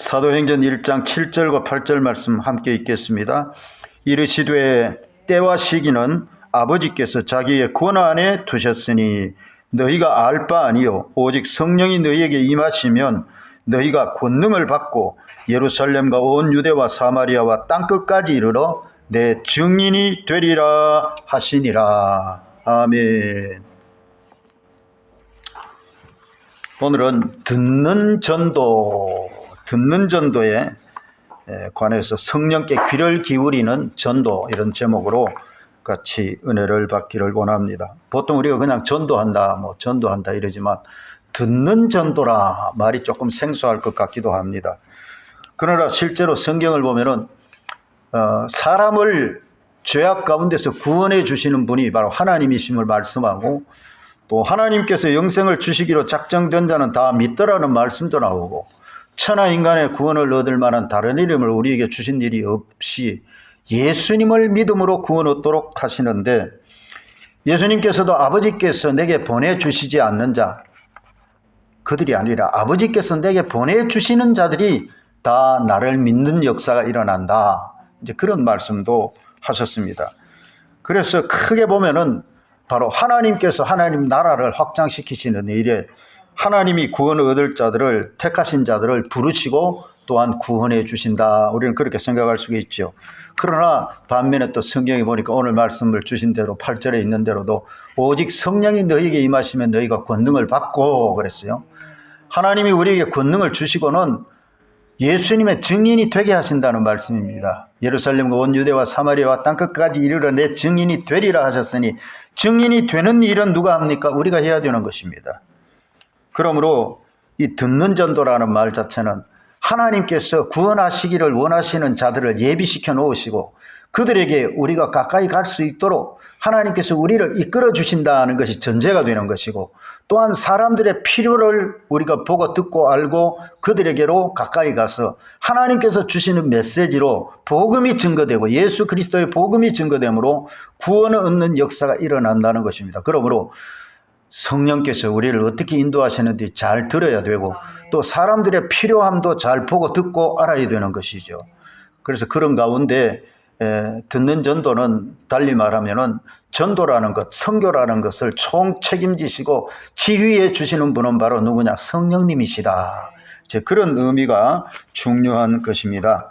사도행전 1장 7절과 8절 말씀 함께 읽겠습니다. 이르시되 때와 시기는 아버지께서 자기의 권한에 두셨으니 너희가 알 바 아니요 오직 성령이 너희에게 임하시면 너희가 권능을 받고 예루살렘과 온 유대와 사마리아와 땅끝까지 이르러 내 증인이 되리라 하시니라. 아멘. 오늘은 듣는 전도에 관해서 성령께 귀를 기울이는 전도, 이런 제목으로 같이 은혜를 받기를 원합니다. 보통 우리가 그냥 전도한다 이러지만 듣는 전도라 말이 조금 생소할 것 같기도 합니다. 그러나 실제로 성경을 보면은 사람을 죄악 가운데서 구원해 주시는 분이 바로 하나님이심을 말씀하고, 또 하나님께서 영생을 주시기로 작정된 자는 다 믿더라는 말씀도 나오고, 천하 인간의 구원을 얻을 만한 다른 이름을 우리에게 주신 일이 없이 예수님을 믿음으로 구원 얻도록 하시는데, 예수님께서도 아버지께서 내게 보내주시지 않는 자, 그들이 아니라 아버지께서 내게 보내주시는 자들이 다 나를 믿는 역사가 일어난다, 이제 그런 말씀도 하셨습니다. 그래서 크게 보면은 바로 하나님께서 하나님 나라를 확장시키시는 일에 하나님이 구원을 얻을 자들을, 택하신 자들을 부르시고 또한 구원해 주신다, 우리는 그렇게 생각할 수가 있죠. 그러나 반면에 또 성경에 보니까 오늘 말씀을 주신 대로 8절에 있는 대로도 오직 성령이 너희에게 임하시면 너희가 권능을 받고 그랬어요. 하나님이 우리에게 권능을 주시고는 예수님의 증인이 되게 하신다는 말씀입니다. 예루살렘과 온 유대와 사마리아와 땅끝까지 이르러 내 증인이 되리라 하셨으니, 증인이 되는 일은 누가 합니까? 우리가 해야 되는 것입니다. 그러므로 이 듣는 전도라는 말 자체는 하나님께서 구원하시기를 원하시는 자들을 예비시켜 놓으시고 그들에게 우리가 가까이 갈 수 있도록 하나님께서 우리를 이끌어 주신다는 것이 전제가 되는 것이고, 또한 사람들의 필요를 우리가 보고 듣고 알고 그들에게로 가까이 가서 하나님께서 주시는 메시지로 복음이 증거되고 예수 그리스도의 복음이 증거되므로 구원을 얻는 역사가 일어난다는 것입니다. 그러므로 성령께서 우리를 어떻게 인도하시는지 잘 들어야 되고, 또 사람들의 필요함도 잘 보고 듣고 알아야 되는 것이죠. 그래서 그런 가운데 듣는 전도는 달리 말하면은 전도라는 것, 선교라는 것을 총 책임지시고 지휘해 주시는 분은 바로 누구냐? 성령님이시다. 그런 의미가 중요한 것입니다.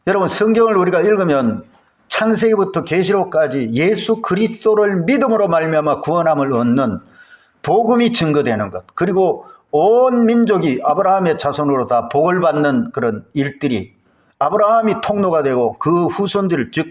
여러분, 성경을 우리가 읽으면 창세기부터 계시록까지 예수 그리스도를 믿음으로 말미암아 구원함을 얻는 복음이 증거되는 것, 그리고 온 민족이 아브라함의 자손으로 다 복을 받는 그런 일들이, 아브라함이 통로가 되고 그 후손들, 즉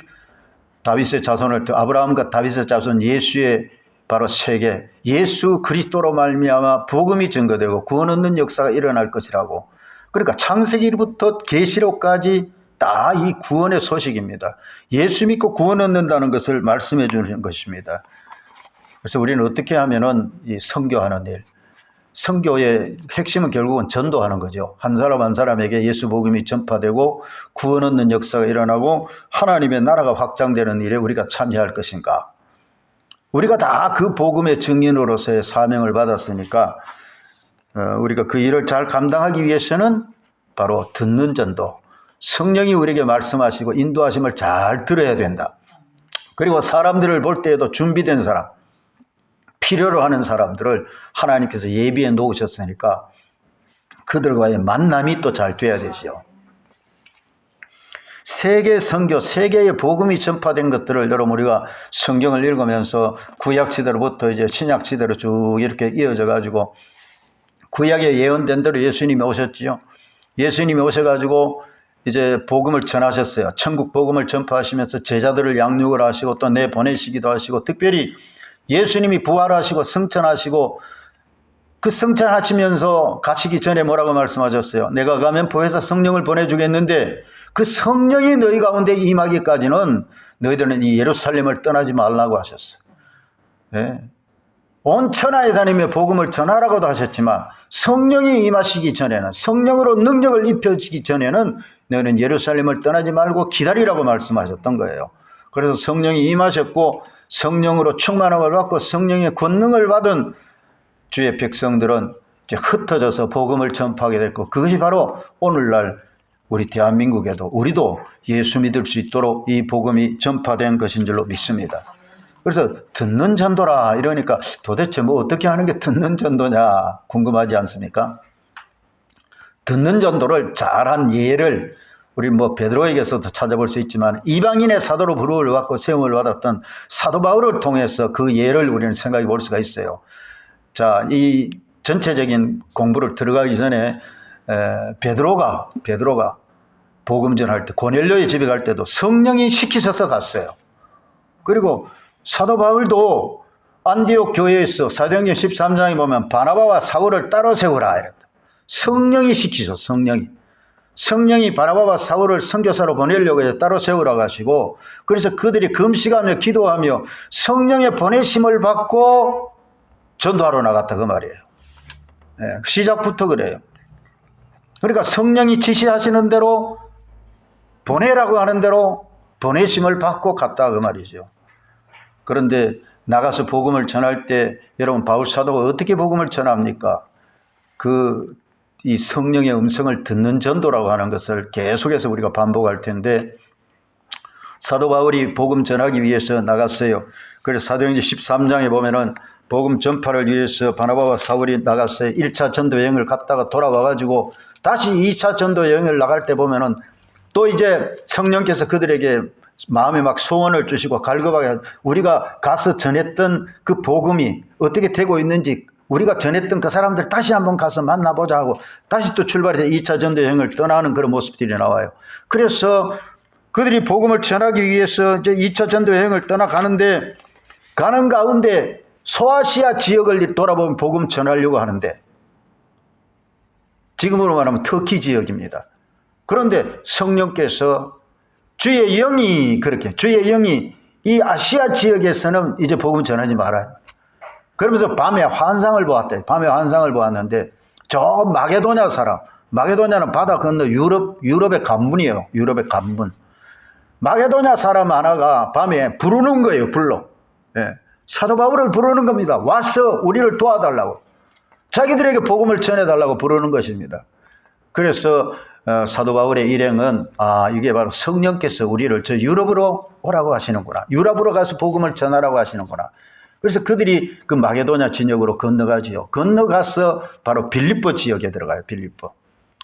다윗의 자손을, 아브라함과 다윗의 자손 예수의 바로 세계, 예수 그리스도로 말미암아 복음이 증거되고 구원 얻는 역사가 일어날 것이라고. 그러니까 창세기부터 계시록까지 다 이 구원의 소식입니다. 예수 믿고 구원 얻는다는 것을 말씀해 주는 것입니다. 그래서 우리는 어떻게 하면은 이 선교하는 일, 선교의 핵심은 결국은 전도하는 거죠. 한 사람 한 사람에게 예수 복음이 전파되고 구원 얻는 역사가 일어나고 하나님의 나라가 확장되는 일에 우리가 참여할 것인가. 우리가 다 그 복음의 증인으로서의 사명을 받았으니까 우리가 그 일을 잘 감당하기 위해서는 바로 듣는 전도, 성령이 우리에게 말씀하시고 인도하심을 잘 들어야 된다. 그리고 사람들을 볼 때에도 준비된 사람, 필요로 하는 사람들을 하나님께서 예비해 놓으셨으니까 그들과의 만남이 또 잘 돼야 되죠. 세계 선교, 세계의 복음이 전파된 것들을 여러분 우리가 성경을 읽으면서 구약 시대로부터 이제 신약 시대로 쭉 이렇게 이어져 가지고, 구약에 예언된 대로 예수님이 오셨지요. 예수님이 오셔가지고 이제 복음을 전하셨어요. 천국 복음을 전파하시면서 제자들을 양육을 하시고 또 내보내시기도 하시고, 특별히 예수님이 부활하시고 승천하시고 그 승천하시면서 가시기 전에 뭐라고 말씀하셨어요? 내가 가면 보혜사 성령을 보내주겠는데 그 성령이 너희 가운데 임하기까지는 너희들은 이 예루살렘을 떠나지 말라고 하셨어요. 네. 온 천하에 다니며 복음을 전하라고도 하셨지만 성령이 임하시기 전에는, 성령으로 능력을 입혀지기 전에는 너희는 예루살렘을 떠나지 말고 기다리라고 말씀하셨던 거예요. 그래서 성령이 임하셨고 성령으로 충만함을 받고 성령의 권능을 받은 주의 백성들은 이제 흩어져서 복음을 전파하게 됐고, 그것이 바로 오늘날 우리 대한민국에도 우리도 예수 믿을 수 있도록 이 복음이 전파된 것인 줄로 믿습니다. 그래서 듣는 전도라 이러니까 도대체 뭐 어떻게 하는 게 듣는 전도냐 궁금하지 않습니까? 듣는 전도를 잘한 예를 우리 뭐 베드로에게서도 찾아볼 수 있지만, 이방인의 사도로 부름을 받고 세움을 받았던 사도 바울을 통해서 그 예를 우리는 생각해 볼 수가 있어요. 자, 이 전체적인 공부를 들어가기 전에 베드로가 복음 전할 때 고넬료의 집에 갈 때도 성령이 시키셔서 갔어요. 그리고 사도 바울도 안디옥 교회에서 사도행전 13장에 보면 바나바와 사울을 따로 세우라 이랬다. 성령이 시키셔. 성령이 바나바와 사울을 선교사로 보내려고 해서 따로 세우라고 하시고, 그래서 그들이 금식하며 기도하며 성령의 보내심을 받고 전도하러 나갔다 그 말이에요. 시작부터 그래요. 그러니까 성령이 지시하시는 대로 보내라고 하는 대로 보내심을 받고 갔다 그 말이죠. 그런데 나가서 복음을 전할 때 여러분 바울 사도가 어떻게 복음을 전합니까? 이 성령의 음성을 듣는 전도라고 하는 것을 계속해서 우리가 반복할 텐데, 사도 바울이 복음 전하기 위해서 나갔어요. 그래서 사도행전 13장에 보면은 복음 전파를 위해서 바나바와 사울이 나갔어요. 1차 전도 여행을 갔다가 돌아와가지고 다시 2차 전도 여행을 나갈 때 보면은 또 이제 성령께서 그들에게 마음에 막 소원을 주시고 갈급하게 우리가 가서 전했던 그 복음이 어떻게 되고 있는지, 우리가 전했던 그 사람들 다시 한번 가서 만나보자 하고 다시 또 출발해서 2차 전도 여행을 떠나는 그런 모습들이 나와요. 그래서 그들이 복음을 전하기 위해서 이제 2차 전도 여행을 떠나가는데, 가는 가운데 소아시아 지역을 돌아보면 복음 전하려고 하는데, 지금으로 말하면 터키 지역입니다. 그런데 성령께서 주의 영이 이 아시아 지역에서는 이제 복음 전하지 말아요. 그러면서 밤에 환상을 보았대. 밤에 환상을 보았는데 저 마게도냐 사람, 마게도냐는 바다 건너 유럽의 관문이에요. 유럽의 관문. 마게도냐 사람 하나가 밤에 부르는 거예요. 불러. 사도 바울을 부르는 겁니다. 와서 우리를 도와달라고. 자기들에게 복음을 전해달라고 부르는 것입니다. 그래서 사도 바울의 일행은 이게 바로 성령께서 우리를 저 유럽으로 오라고 하시는구나. 유럽으로 가서 복음을 전하라고 하시는구나. 그래서 그들이 그 마게도냐 진역으로 건너가지요. 건너가서 바로 빌립보 지역에 들어가요. 빌립보.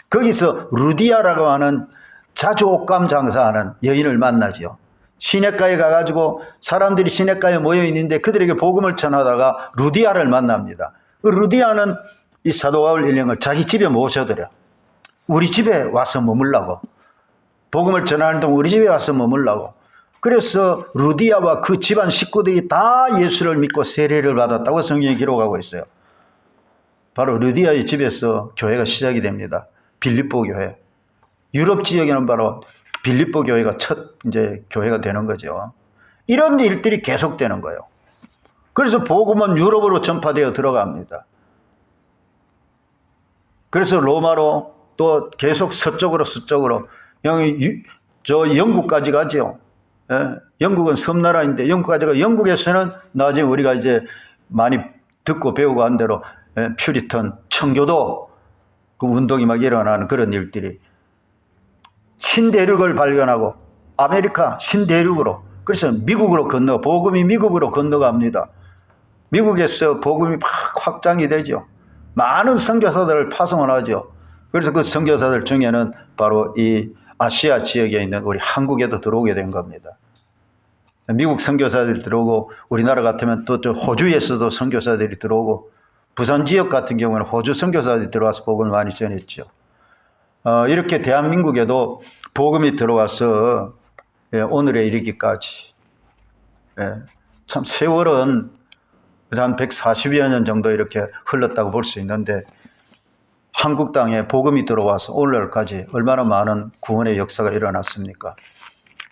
거기서 루디아라고 하는 자주 옷감 장사하는 여인을 만나지요. 시내가에 가가지고 사람들이 시내가에 모여 있는데 그들에게 복음을 전하다가 루디아를 만납니다. 그 루디아는 이 사도 바울 일행을 자기 집에 모셔들여. 우리 집에 와서 머물라고. 복음을 전하는 동안 우리 집에 와서 머물라고. 그래서 루디아와 그 집안 식구들이 다 예수를 믿고 세례를 받았다고 성경이 기록하고 있어요. 바로 루디아의 집에서 교회가 시작이 됩니다. 빌립보 교회. 유럽 지역에는 바로 빌립보 교회가 첫 이제 교회가 되는 거죠. 이런 일들이 계속되는 거예요. 그래서 복음은 유럽으로 전파되어 들어갑니다. 그래서 로마로 또 계속 서쪽으로 영국까지 가죠. 영국은 섬나라인데 영국까지 가. 영국에서는 나중에 우리가 이제 많이 듣고 배우고 한 대로 퓨리턴 청교도 그 운동이 막 일어나는 그런 일들이, 신대륙을 발견하고 아메리카 신대륙으로, 그래서 미국으로 복음이 미국으로 건너갑니다. 미국에서 복음이 막 확장이 되죠. 많은 선교사들을 파송을 하죠. 그래서 그 선교사들 중에는 바로 이 아시아 지역에 있는 우리 한국에도 들어오게 된 겁니다. 미국 선교사들이 들어오고, 우리나라 같으면 또 저 호주에서도 선교사들이 들어오고, 부산 지역 같은 경우는 호주 선교사들이 들어와서 복음을 많이 전했죠. 이렇게 대한민국에도 복음이 들어와서 오늘에 이르기까지, 참 세월은 한 140여 년 정도 이렇게 흘렀다고 볼 수 있는데, 한국 땅에 복음이 들어와서 오늘날까지 얼마나 많은 구원의 역사가 일어났습니까?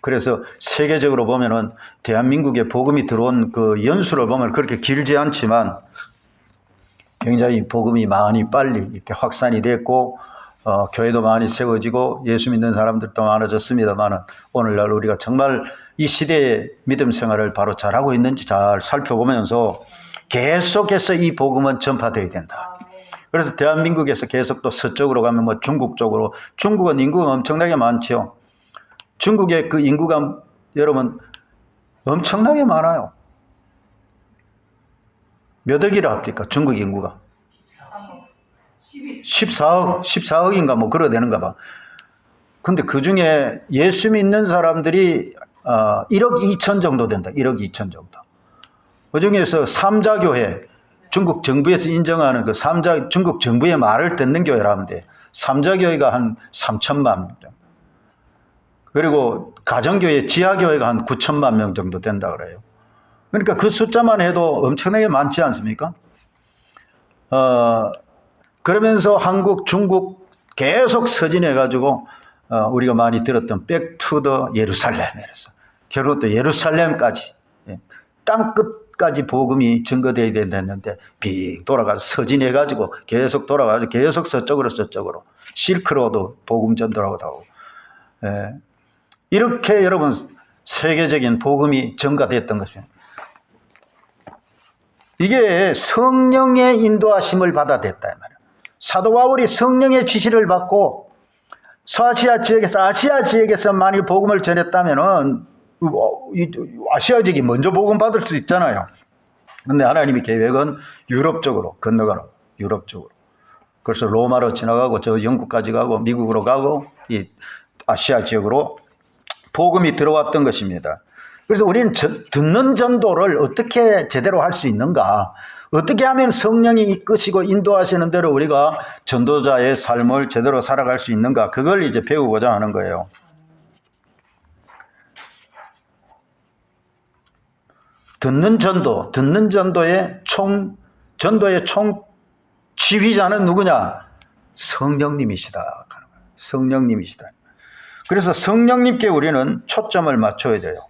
그래서 세계적으로 보면은 대한민국에 복음이 들어온 그 연수를 보면 그렇게 길지 않지만 굉장히 복음이 많이 빨리 이렇게 확산이 됐고, 교회도 많이 세워지고 예수 믿는 사람들도 많아졌습니다만은, 오늘날 우리가 정말 이 시대의 믿음 생활을 바로 잘하고 있는지 잘 살펴보면서 계속해서 이 복음은 전파되어야 된다. 그래서 대한민국에서 계속 또 서쪽으로 가면 뭐 중국 쪽으로, 중국은 인구가 엄청나게 많죠. 중국의 그 인구가 여러분 엄청나게 많아요. 몇 억이라 합니까? 중국 인구가 14억인가 뭐 그러야 되는가 봐. 근데 그 중에 예수 믿는 사람들이 1억 2천 정도 된다. 1억 2천 정도. 그 중에서 삼자교회, 중국 정부에서 인정하는 그 중국 정부의 말을 듣는 교회라면 돼. 삼자교회가 한 3천만 명 정도. 그리고 가정교회, 지하교회가 한 9천만 명 정도 된다 그래요. 그러니까 그 숫자만 해도 엄청나게 많지 않습니까? 그러면서 한국, 중국 계속 서진해가지고 우리가 많이 들었던 백투더 예루살렘이라서 결국 또 예루살렘까지 땅 끝까지 복음이 증거되어야 된다는데 빙 돌아가서 서진해가지고 계속 돌아가서 계속 서쪽으로 실크로드 복음 전도라고 하고 이렇게 여러분 세계적인 복음이 증가됐던 것입니다. 이게 성령의 인도하심을 받아 됐다 이 말이에요. 사도 바울이 성령의 지시를 받고 소아시아 지역에서 만일 복음을 전했다면은 아시아 지역이 먼저 복음 받을 수 있잖아요. 근데 하나님의 계획은 유럽 쪽으로 건너가는 유럽 쪽으로. 그래서 로마로 지나가고 저 영국까지 가고 미국으로 가고 이 아시아 지역으로 복음이 들어왔던 것입니다. 그래서 우리는 듣는 전도를 어떻게 제대로 할 수 있는가? 어떻게 하면 성령이 이끄시고 인도하시는 대로 우리가 전도자의 삶을 제대로 살아갈 수 있는가? 그걸 이제 배우고자 하는 거예요. 듣는 전도의 총 지휘자는 누구냐? 성령님이시다. 성령님이시다. 그래서 성령님께 우리는 초점을 맞춰야 돼요.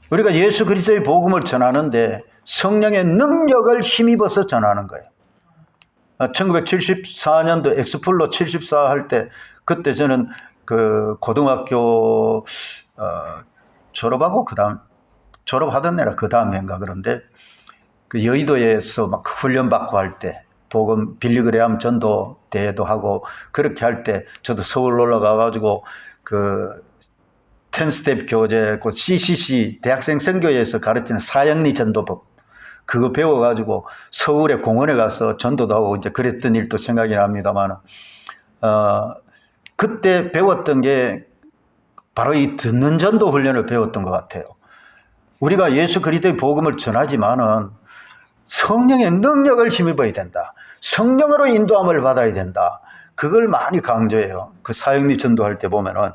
우리가 예수 그리스도의 복음을 전하는데 성령의 능력을 힘입어서 전하는 거예요. 1974년도 엑스플로 74 할 때 그때 저는 그 고등학교 졸업하고 졸업하던 애라 그 다음 해인가 그런데 그 여의도에서 막 훈련 받고 할 때 복음 빌리그레암 전도 대회도 하고 그렇게 할 때 저도 서울 올라가 가지고 그 10스텝 교재, 그 CCC 대학생 선교회에서 가르치는 사형리 전도법 그거 배워가지고 서울의 공원에 가서 전도도 하고 이제 그랬던 일도 생각이 납니다만, 그때 배웠던 게 바로 이 듣는 전도 훈련을 배웠던 것 같아요. 우리가 예수 그리스도의 복음을 전하지만은 성령의 능력을 힘입어야 된다. 성령으로 인도함을 받아야 된다. 그걸 많이 강조해요. 그 사형리 전도할 때 보면은.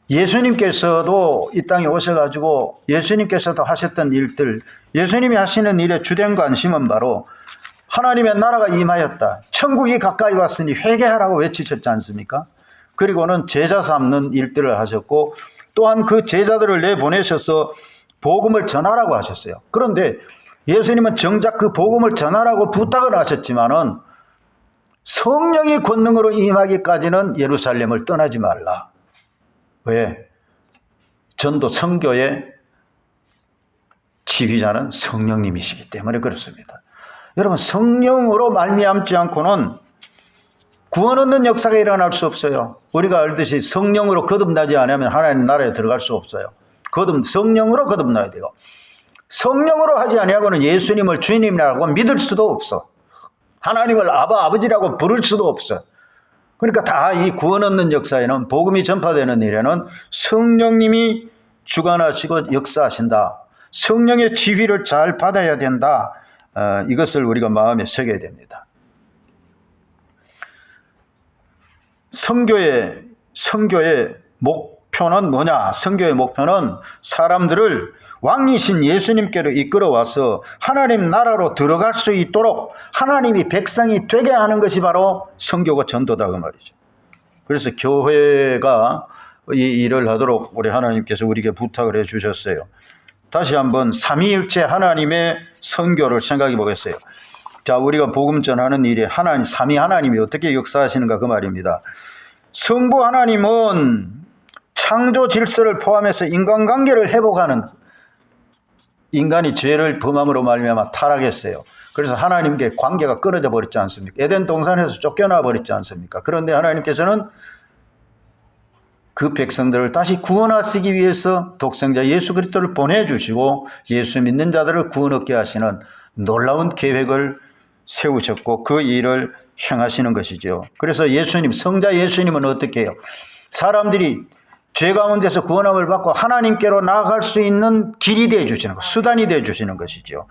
예수님께서도 이 땅에 오셔가지고 예수님께서도 하셨던 일들, 예수님이 하시는 일의 주된 관심은 바로 하나님의 나라가 임하였다. 천국이 가까이 왔으니 회개하라고 외치셨지 않습니까? 그리고는 제자 삼는 일들을 하셨고 또한 그 제자들을 내보내셔서 복음을 전하라고 하셨어요. 그런데 예수님은 정작 그 복음을 전하라고 부탁을 하셨지만은 성령이 권능으로 임하기까지는 예루살렘을 떠나지 말라. 왜? 전도 선교의 지휘자는 성령님이시기 때문에 그렇습니다. 여러분 성령으로 말미암지 않고는 구원 얻는 역사가 일어날 수 없어요. 우리가 알듯이 성령으로 거듭나지 않으면 하나님 나라에 들어갈 수 없어요. 성령으로 거듭나야 돼요. 성령으로 하지 아니하고는 예수님을 주님이라고 믿을 수도 없어. 하나님을 아버지라고 부를 수도 없어. 그러니까 다 이 구원 얻는 역사에는 복음이 전파되는 일에는 성령님이 주관하시고 역사하신다. 성령의 지휘를 잘 받아야 된다. 이것을 우리가 마음에 새겨야 됩니다. 선교의 목표는 뭐냐? 선교의 목표는 사람들을 왕이신 예수님께로 이끌어와서 하나님 나라로 들어갈 수 있도록 하나님이 백성이 되게 하는 것이 바로 선교가 전도다 그 말이죠. 그래서 교회가 이 일을 하도록 우리 하나님께서 우리에게 부탁을 해 주셨어요. 다시 한번 삼위일체 하나님의 선교를 생각해 보겠어요. 자, 우리가 복음 전하는 일에 삼위 하나님이 어떻게 역사하시는가 그 말입니다. 성부 하나님은 창조 질서를 포함해서 인간관계를 회복하는 인간이 죄를 범함으로 말미암아 타락했어요. 그래서 하나님께 관계가 끊어져 버렸지 않습니까? 에덴 동산에서 쫓겨나 버렸지 않습니까? 그런데 하나님께서는 그 백성들을 다시 구원하시기 위해서 독생자 예수 그리스도를 보내주시고 예수 믿는 자들을 구원 얻게 하시는 놀라운 계획을 세우셨고 그 일을 행하시는 것이죠. 그래서 예수님, 성자 예수님은 어떻게 해요? 사람들이 죄 가운데서 구원함을 받고 하나님께로 나아갈 수 있는 길이 되어 주시는 것, 수단이 되어 주시는 것이죠.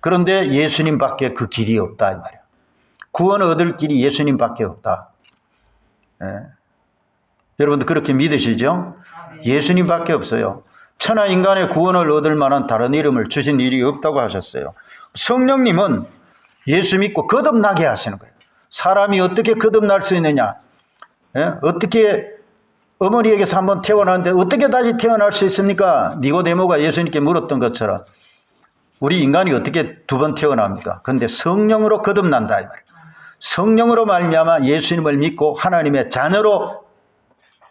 그런데 예수님밖에 그 길이 없다 이 말이야. 구원을 얻을 길이 예수님밖에 없다. 예. 여러분들 그렇게 믿으시죠? 예수님밖에 없어요. 천하 인간의 구원을 얻을 만한 다른 이름을 주신 일이 없다고 하셨어요. 성령님은 예수 믿고 거듭나게 하시는 거예요. 사람이 어떻게 거듭날 수 있느냐? 예? 어떻게 어머니에게서 한번 태어났는데 어떻게 다시 태어날 수 있습니까? 니고데모가 예수님께 물었던 것처럼 우리 인간이 어떻게 두 번 태어납니까? 그런데 성령으로 거듭난다 이 말이에요. 성령으로 말미암아 예수님을 믿고 하나님의 자녀로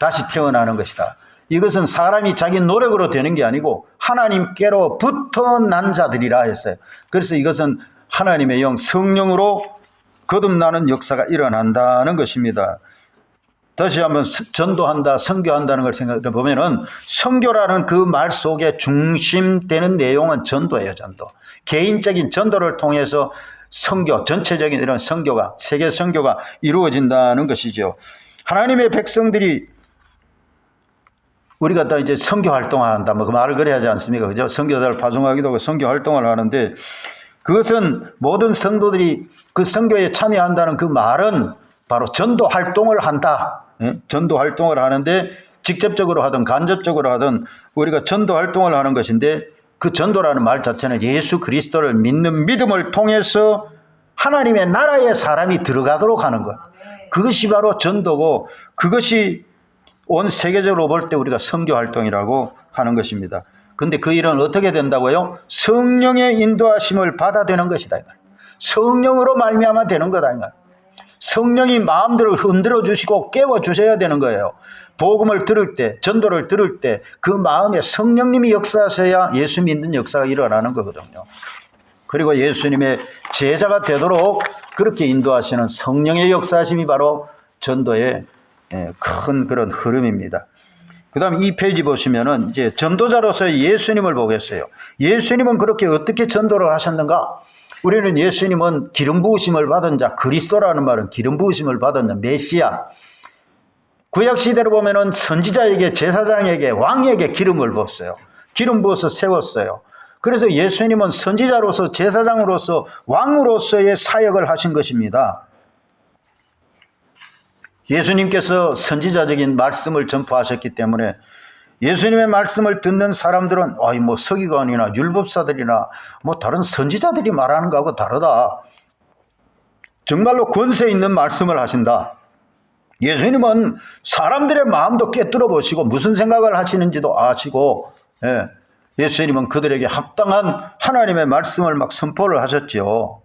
다시 태어나는 것이다. 이것은 사람이 자기 노력으로 되는 게 아니고 하나님께로부터 난 자들이라 했어요. 그래서 이것은 하나님의 영 성령으로 거듭나는 역사가 일어난다는 것입니다. 다시 한번 전도한다, 선교한다는 걸 생각해 보면은 선교라는 그 말 속에 중심되는 내용은 전도예요, 전도. 개인적인 전도를 통해서 선교, 전체적인 이런 선교가, 세계 선교가 이루어진다는 것이죠. 하나님의 백성들이 우리가 다 이제 선교 활동한다, 뭐 그 말을 그래야 하지 않습니까? 그죠? 선교사를 파송하기도 하고 선교 활동을 하는데 그것은 모든 성도들이 그 선교에 참여한다는 그 말은 바로 전도 활동을 한다. 전도 활동을 하는데 직접적으로 하든 간접적으로 하든 우리가 전도 활동을 하는 것인데 그 전도라는 말 자체는 예수 그리스도를 믿는 믿음을 통해서 하나님의 나라에 사람이 들어가도록 하는 것. 그것이 바로 전도고 그것이 온 세계적으로 볼 때 우리가 선교 활동이라고 하는 것입니다. 그런데 그 일은 어떻게 된다고요? 성령의 인도하심을 받아 되는 것이다. 성령으로 말미암아 되는 거다. 성령이 마음들을 흔들어 주시고 깨워 주셔야 되는 거예요. 복음을 들을 때, 전도를 들을 때 그 마음에 성령님이 역사하셔야 예수 믿는 역사가 일어나는 거거든요. 그리고 예수님의 제자가 되도록 그렇게 인도하시는 성령의 역사하심이 바로 전도의 큰 그런 흐름입니다. 그 다음 이 페이지 보시면은 이제 전도자로서의 예수님을 보겠어요. 예수님은 그렇게 어떻게 전도를 하셨는가? 우리는 예수님은 기름 부으심을 받은 자, 그리스도라는 말은 기름 부으심을 받은 자, 메시아. 구약 시대로 보면은 선지자에게, 제사장에게, 왕에게 기름을 부었어요. 기름 부어서 세웠어요. 그래서 예수님은 선지자로서, 제사장으로서, 왕으로서의 사역을 하신 것입니다. 예수님께서 선지자적인 말씀을 전파하셨기 때문에 예수님의 말씀을 듣는 사람들은 뭐 서기관이나 율법사들이나 뭐 다른 선지자들이 말하는 거하고 다르다. 정말로 권세 있는 말씀을 하신다. 예수님은 사람들의 마음도 꿰뚫어 보시고 무슨 생각을 하시는지도 아시고 예수님은 그들에게 합당한 하나님의 말씀을 막 선포를 하셨죠.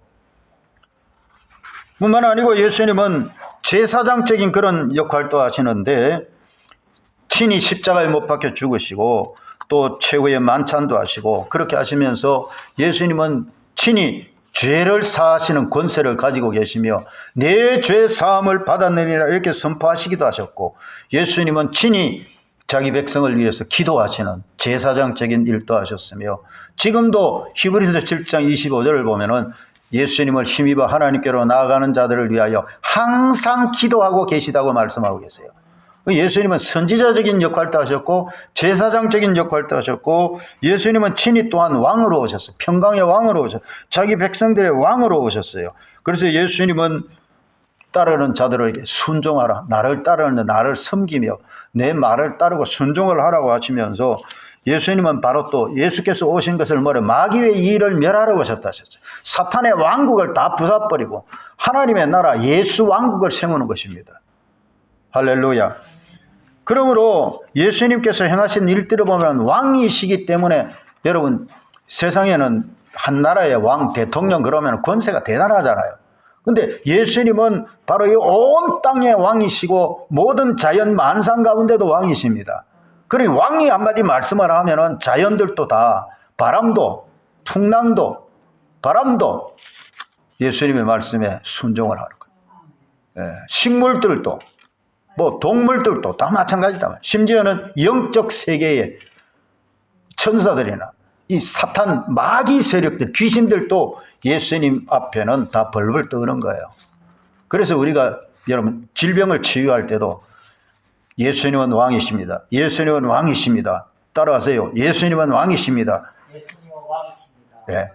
뿐만 아니고 예수님은 제사장적인 그런 역할도 하시는데 친히 십자가에 못 박혀 죽으시고 또 최후의 만찬도 하시고 그렇게 하시면서 예수님은 친히 죄를 사하시는 권세를 가지고 계시며 내 죄 사함을 받았느니라 이렇게 선포하시기도 하셨고 예수님은 친히 자기 백성을 위해서 기도하시는 제사장적인 일도 하셨으며 지금도 히브리서 7장 25절을 보면은 예수님을 힘입어 하나님께로 나아가는 자들을 위하여 항상 기도하고 계시다고 말씀하고 계세요. 예수님은 선지자적인 역할도 하셨고 제사장적인 역할도 하셨고 예수님은 친히 또한 왕으로 오셨어요. 평강의 왕으로 오셨어요. 자기 백성들의 왕으로 오셨어요. 그래서 예수님은 따르는 자들에게 순종하라. 나를 따르는 나를 섬기며 내 말을 따르고 순종을 하라고 하시면서 예수님은 바로 또 예수께서 오신 것을 뭐래 마귀의 일을 멸하러 오셨다 하셨어요. 사탄의 왕국을 다 부숴버리고 하나님의 나라 예수 왕국을 세우는 것입니다. 할렐루야. 그러므로 예수님께서 행하신 일들을 보면 왕이시기 때문에 여러분 세상에는 한 나라의 왕, 대통령 그러면 권세가 대단하잖아요. 근데 예수님은 바로 이 온 땅의 왕이시고 모든 자연 만상 가운데도 왕이십니다. 그러니 왕이 한마디 말씀을 하면은 자연들도 다 바람도 풍랑도 바람도 예수님의 말씀에 순종을 하는 거예요. 예, 식물들도 뭐 동물들도 다 마찬가지다. 심지어는 영적 세계의 천사들이나 이 사탄 마귀 세력들 귀신들도 예수님 앞에는 다 벌벌 떠는 거예요. 그래서 우리가 여러분 질병을 치유할 때도 예수님은 왕이십니다. 예수님은 왕이십니다. 따라하세요. 예수님은 왕이십니다. 예수님은 왕이십니다. 예.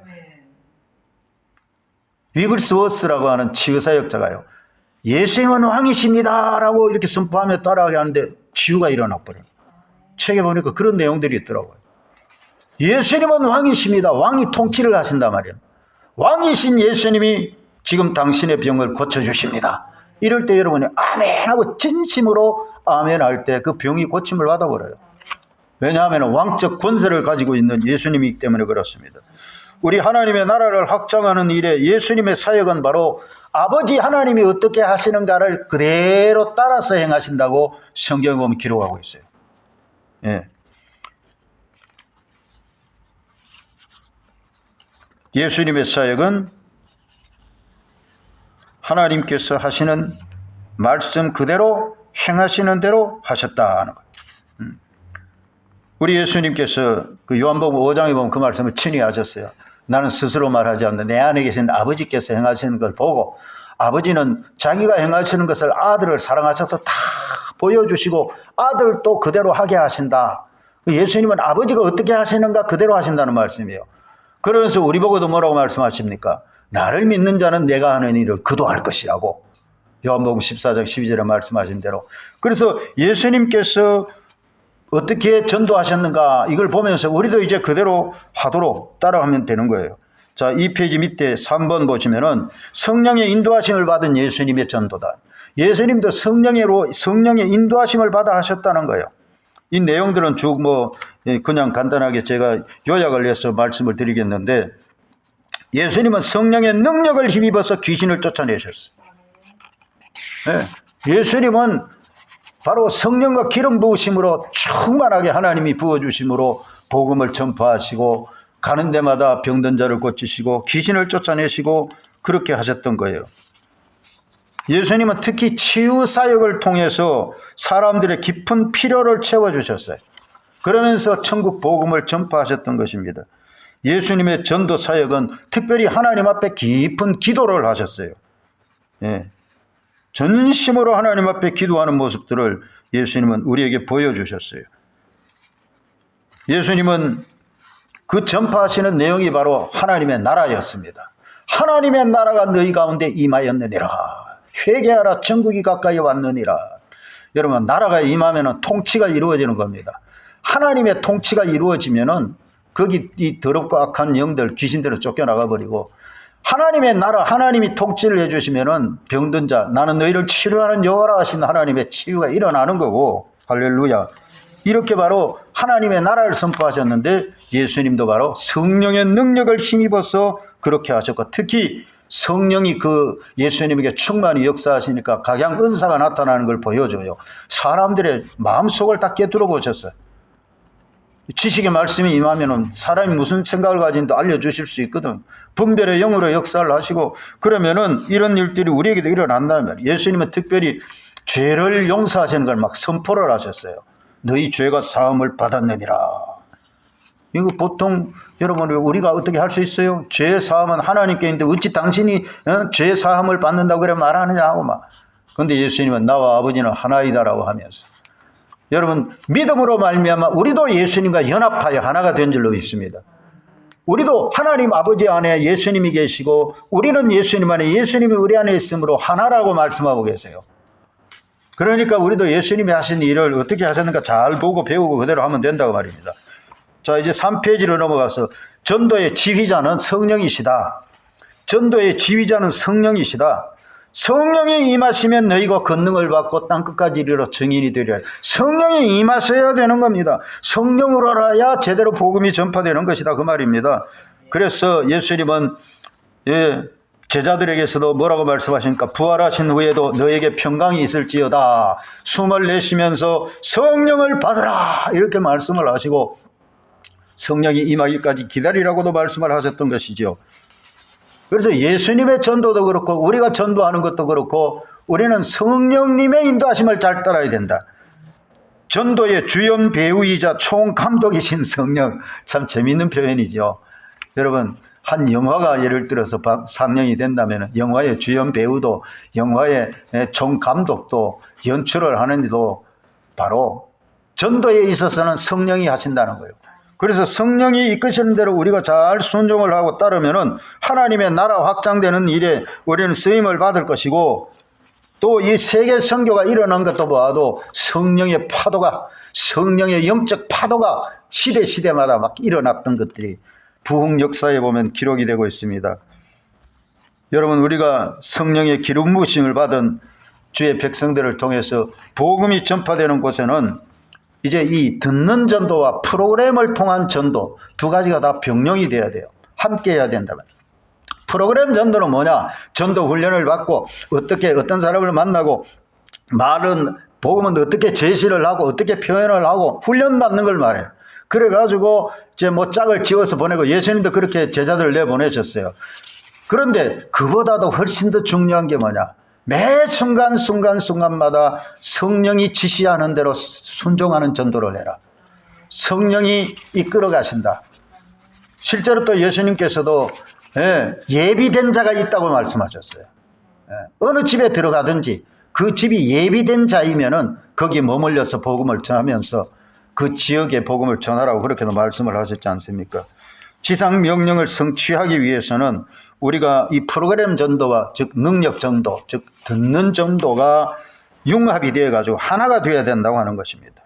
위글스워스라고 하는 치유사역자가요. 예수님은 왕이십니다. 라고 이렇게 선포하며 따라하게 하는데 치유가 일어나 버려요. 책에 보니까 그런 내용들이 있더라고요. 예수님은 왕이십니다. 왕이 통치를 하신단 말이에요. 왕이신 예수님이 지금 당신의 병을 고쳐주십니다. 이럴 때 여러분이 아멘 하고 진심으로 아멘 할 때 그 병이 고침을 받아버려요. 왜냐하면 왕적 권세를 가지고 있는 예수님이기 때문에 그렇습니다. 우리 하나님의 나라를 확장하는 일에 예수님의 사역은 바로 아버지 하나님이 어떻게 하시는가를 그대로 따라서 행하신다고 성경에 보면 기록하고 있어요. 예. 예수님의 사역은 하나님께서 하시는 말씀 그대로 행하시는 대로 하셨다는 거예요. 우리 예수님께서 그 요한복음 5장에 보면 그 말씀을 친히 하셨어요. 나는 스스로 말하지 않는데 내 안에 계신 아버지께서 행하시는 걸 보고 아버지는 자기가 행하시는 것을 아들을 사랑하셔서 다 보여주시고 아들도 그대로 하게 하신다. 예수님은 아버지가 어떻게 하시는가 그대로 하신다는 말씀이에요. 그러면서 우리 보고도 뭐라고 말씀하십니까? 나를 믿는 자는 내가 하는 일을 그도 할 것이라고 요한복음 14장 12절에 말씀하신 대로. 그래서 예수님께서 어떻게 전도하셨는가 이걸 보면서 우리도 이제 그대로 하도록 따라하면 되는 거예요. 자, 이 페이지 밑에 3번 보시면은 성령의 인도하심을 받은 예수님의 전도다. 예수님도 성령의 인도하심을 받아 하셨다는 거예요. 이 내용들은 쭉 그냥 간단하게 제가 요약을 해서 말씀을 드리겠는데 예수님은 성령의 능력을 힘입어서 귀신을 쫓아내셨어요. 네. 예수님은 바로 성령과 기름 부으심으로 충만하게 하나님이 부어주심으로 복음을 전파하시고 가는 데마다 병든 자를 고치시고 귀신을 쫓아내시고 그렇게 하셨던 거예요. 예수님은 특히 치유 사역을 통해서 사람들의 깊은 필요를 채워주셨어요. 그러면서 천국 복음을 전파하셨던 것입니다. 예수님의 전도 사역은 특별히 하나님 앞에 깊은 기도를 하셨어요. 예. 전심으로 하나님 앞에 기도하는 모습들을 예수님은 우리에게 보여주셨어요. 예수님은 그 전파하시는 내용이 바로 하나님의 나라였습니다. 하나님의 나라가 너희 가운데 임하였느니라. 회개하라 천국이 가까이 왔느니라. 여러분 나라가 임하면 통치가 이루어지는 겁니다. 하나님의 통치가 이루어지면은 거기 이 더럽고 악한 영들 귀신들을 쫓겨나가 버리고 하나님의 나라 하나님이 통치를 해주시면은 병든 자 나는 너희를 치료하는 여호와라 하신 하나님의 치유가 일어나는 거고 할렐루야. 이렇게 바로 하나님의 나라를 선포하셨는데 예수님도 바로 성령의 능력을 힘입어서 그렇게 하셨고 특히 성령이 그 예수님에게 충만히 역사하시니까 각양 은사가 나타나는 걸 보여줘요. 사람들의 마음속을 다 깨뚫어 보셨어요. 지식의 말씀이 임하면은 사람이 무슨 생각을 가진지도 알려주실 수 있거든. 분별의 영으로 역사를 하시고 그러면은 이런 일들이 우리에게도 일어난다면 예수님은 특별히 죄를 용서하시는 걸 막 선포를 하셨어요. 너희 죄가 사함을 받았느니라. 이거 보통 여러분 우리가 어떻게 할 수 있어요? 죄 사함은 하나님께 있는데 어찌 당신이 죄 사함을 받는다고 그래 말하느냐 하고 막. 그런데 예수님은 나와 아버지는 하나이다라고 하면서 여러분 믿음으로 말미암아 우리도 예수님과 연합하여 하나가 된 줄로 믿습니다. 우리도 하나님 아버지 안에 예수님이 계시고 우리는 예수님 안에 예수님이 우리 안에 있으므로 하나라고 말씀하고 계세요. 그러니까 우리도 예수님이 하신 일을 어떻게 하셨는가 잘 보고 배우고 그대로 하면 된다고 말입니다. 자 이제 3페이지로 넘어가서 전도의 지휘자는 성령이시다. 전도의 지휘자는 성령이시다. 성령이 임하시면 너희가 권능을 받고 땅끝까지 이르러 증인이 되리라. 성령이 임하셔야 되는 겁니다. 성령으로 알아야 제대로 복음이 전파되는 것이다 그 말입니다. 그래서 예수님은 제자들에게서도 뭐라고 말씀하십니까? 부활하신 후에도 너에게 평강이 있을지어다. 숨을 내쉬면서 성령을 받으라 이렇게 말씀을 하시고 성령이 임하기까지 기다리라고도 말씀을 하셨던 것이죠. 그래서 예수님의 전도도 그렇고 우리가 전도하는 것도 그렇고 우리는 성령님의 인도하심을 잘 따라야 된다. 전도의 주연 배우이자 총감독이신 성령, 참 재미있는 표현이죠. 여러분, 한 영화가 예를 들어서 상영이 된다면 영화의 주연 배우도 영화의 총감독도 연출을 하는 이도 바로 전도에 있어서는 성령이 하신다는 거예요. 그래서 성령이 이끄시는 대로 우리가 잘 순종을 하고 따르면은 하나님의 나라 확장되는 일에 우리는 쓰임을 받을 것이고, 또 이 세계 선교가 일어난 것도 봐도 성령의 파도가, 성령의 영적 파도가 시대마다 막 일어났던 것들이 부흥 역사에 보면 기록이 되고 있습니다. 여러분, 우리가 성령의 기름 부으심을 받은 주의 백성들을 통해서 복음이 전파되는 곳에는 이제 이 듣는 전도와 프로그램을 통한 전도 두 가지가 다 병령이 돼야 돼요. 함께 해야 된다면. 프로그램 전도는 뭐냐? 전도 훈련을 받고 어떻게 어떤 사람을 만나고 말은 복음은 어떻게 제시를 하고 어떻게 표현을 하고 훈련 받는 걸 말해요. 그래가지고 이제 뭐 짝을 지어서 보내고 예수님도 그렇게 제자들을 내보내셨어요. 그런데 그보다도 훨씬 더 중요한 게 뭐냐? 매 순간마다 성령이 지시하는 대로 순종하는 전도를 해라. 성령이 이끌어 가신다. 실제로 또 예수님께서도 예비된 자가 있다고 말씀하셨어요. 어느 집에 들어가든지 그 집이 예비된 자이면은 거기 머물러서 복음을 전하면서 그 지역의 복음을 전하라고 그렇게도 말씀을 하셨지 않습니까? 지상 명령을 성취하기 위해서는 우리가 이 프로그램 전도와 즉 능력 전도, 즉 듣는 전도가 융합이 되어 가지고 하나가 되어야 된다고 하는 것입니다.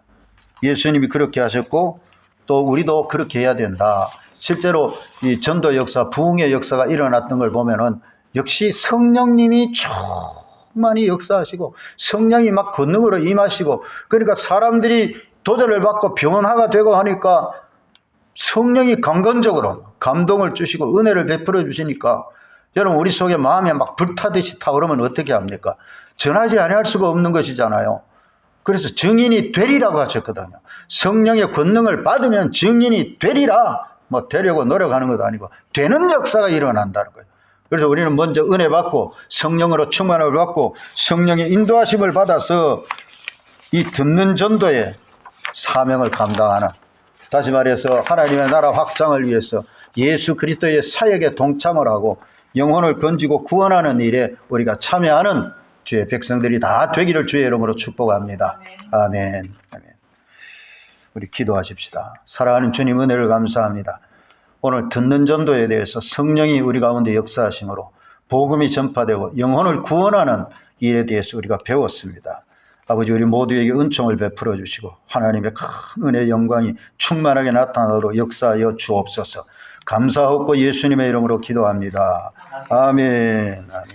예수님이 그렇게 하셨고 또 우리도 그렇게 해야 된다. 실제로 이 전도 역사, 부흥의 역사가 일어났던 걸 보면은 역시 성령님이 충만히 역사하시고 성령이 막 권능으로 임하시고, 그러니까 사람들이 도전을 받고 병원화가 되고 하니까 성령이 강건적으로 감동을 주시고 은혜를 베풀어 주시니까 여러분, 우리 속에 마음이 막 불타듯이 타오르면 어떻게 합니까? 전하지 아니할 수가 없는 것이잖아요. 그래서 증인이 되리라고 하셨거든요. 성령의 권능을 받으면 증인이 되리라. 뭐 되려고 노력하는 것도 아니고 되는 역사가 일어난다는 거예요. 그래서 우리는 먼저 은혜 받고 성령으로 충만을 받고 성령의 인도하심을 받아서 이 듣는 전도의 사명을 감당하는, 다시 말해서 하나님의 나라 확장을 위해서 예수 그리스도의 사역에 동참을 하고 영혼을 건지고 구원하는 일에 우리가 참여하는 주의 백성들이 다 되기를 주의 이름으로 축복합니다. 아멘. 아멘. 우리 기도하십시다. 사랑하는 주님, 은혜를 감사합니다. 오늘 듣는 전도에 대해서 성령이 우리 가운데 역사하심으로 복음이 전파되고 영혼을 구원하는 일에 대해서 우리가 배웠습니다. 아버지, 우리 모두에게 은총을 베풀어 주시고 하나님의 큰 은혜의 영광이 충만하게 나타나도록 역사하여 주옵소서. 감사하고 예수님의 이름으로 기도합니다. 아멘. 아멘.